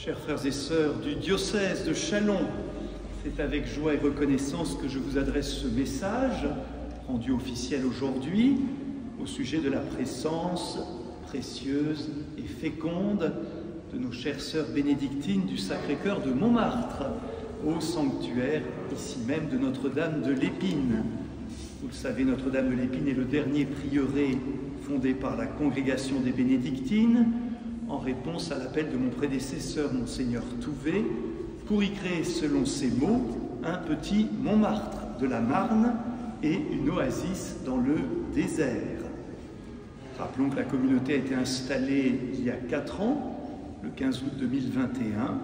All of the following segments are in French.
Chers frères et sœurs du diocèse de Châlons, c'est avec joie et reconnaissance que je vous adresse ce message, rendu officiel aujourd'hui, au sujet de la présence précieuse et féconde de nos chères sœurs bénédictines du Sacré-Cœur de Montmartre, au sanctuaire ici même de Notre-Dame de l'Épine. Vous le savez, Notre-Dame de l'Épine est le dernier prieuré fondé par la congrégation des bénédictines, en réponse à l'appel de mon prédécesseur, Monseigneur Touvet, pour y créer, selon ses mots, un petit Montmartre de la Marne et une oasis dans le désert. Rappelons que la communauté a été installée il y a 4 ans, le 15 août 2021.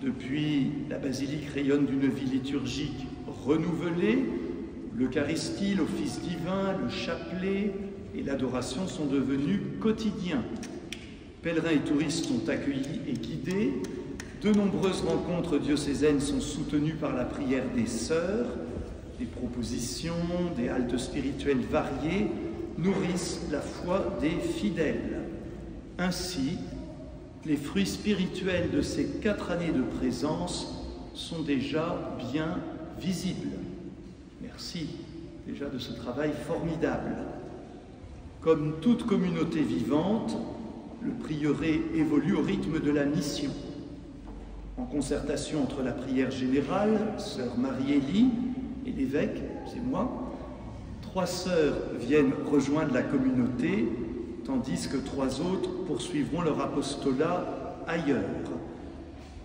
Depuis, la basilique rayonne d'une vie liturgique renouvelée. L'Eucharistie, l'office divin, le chapelet et l'adoration sont devenus quotidiens. Pèlerins et touristes sont accueillis et guidés. De nombreuses rencontres diocésaines sont soutenues par la prière des sœurs. Des propositions, des haltes spirituelles variées nourrissent la foi des fidèles. Ainsi, les fruits spirituels de ces 4 années de présence sont déjà bien visibles. Merci déjà de ce travail formidable. Comme toute communauté vivante, le prieuré évolue au rythme de la mission. En concertation entre la prière générale, sœur Marie-Élie, et l'évêque, c'est moi, 3 sœurs viennent rejoindre la communauté, tandis que 3 autres poursuivront leur apostolat ailleurs.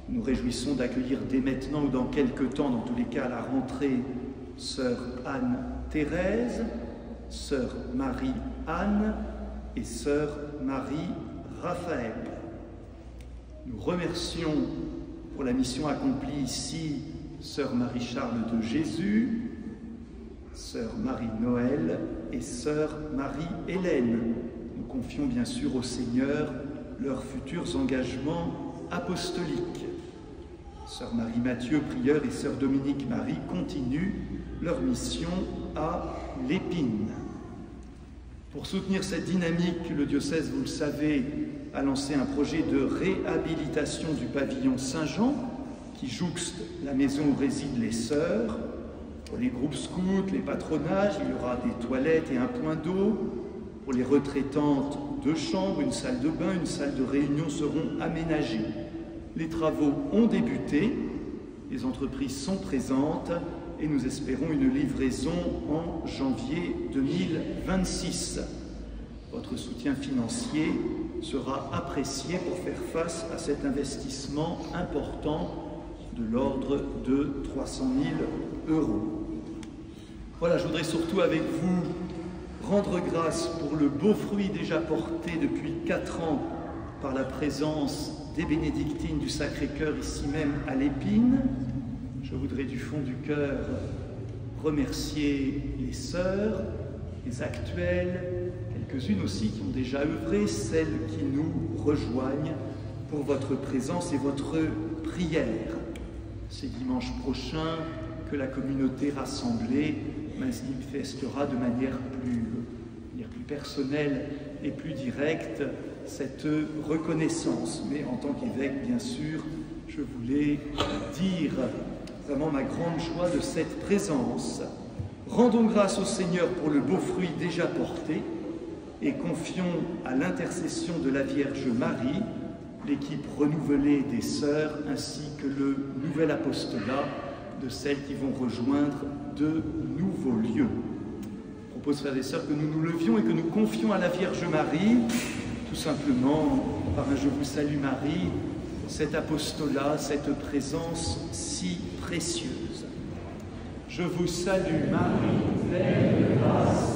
Nous réjouissons d'accueillir dès maintenant ou dans quelques temps, dans tous les cas à la rentrée, sœur Anne-Thérèse, sœur Marie-Anne et sœur Marie-Raphaël. Nous remercions pour la mission accomplie ici sœur Marie-Charles de Jésus, sœur Marie-Noël et sœur Marie-Hélène. Nous confions bien sûr au Seigneur leurs futurs engagements apostoliques. Sœur Marie-Mathieu, prieure, et sœur Dominique-Marie continuent leur mission à l'Épine. Pour soutenir cette dynamique, le diocèse, vous le savez, a lancé un projet de réhabilitation du pavillon Saint-Jean qui jouxte la maison où résident les sœurs. Pour les groupes scouts, les patronages, il y aura des toilettes et un point d'eau. Pour les retraitantes, 2 chambres, une salle de bain, une salle de réunion seront aménagées. Les travaux ont débuté, les entreprises sont présentes et nous espérons une livraison en janvier 2026. Votre soutien financier sera apprécié pour faire face à cet investissement important de l'ordre de 300 000 €. Voilà, je voudrais surtout avec vous rendre grâce pour le beau fruit déjà porté depuis 4 ans par la présence des bénédictines du Sacré-Cœur ici même à l'Épine. Je voudrais du fond du cœur remercier les sœurs, les actuelles, quelques-unes aussi qui ont déjà œuvré, celles qui nous rejoignent pour votre présence et votre prière. C'est dimanche prochain que la communauté rassemblée manifestera de manière plus personnelle et plus directe cette reconnaissance. Mais en tant qu'évêque, bien sûr, je voulais dire vraiment ma grande joie de cette présence. Rendons grâce au Seigneur pour le beau fruit déjà porté et confions à l'intercession de la Vierge Marie l'équipe renouvelée des sœurs ainsi que le nouvel apostolat de celles qui vont rejoindre de nouveaux lieux. Je propose, frères et sœurs, que nous nous levions et que nous confions à la Vierge Marie, tout simplement par un « Je vous salue Marie », cet apostolat, cette présence si précieuse. Je vous salue Marie, pleine de grâce.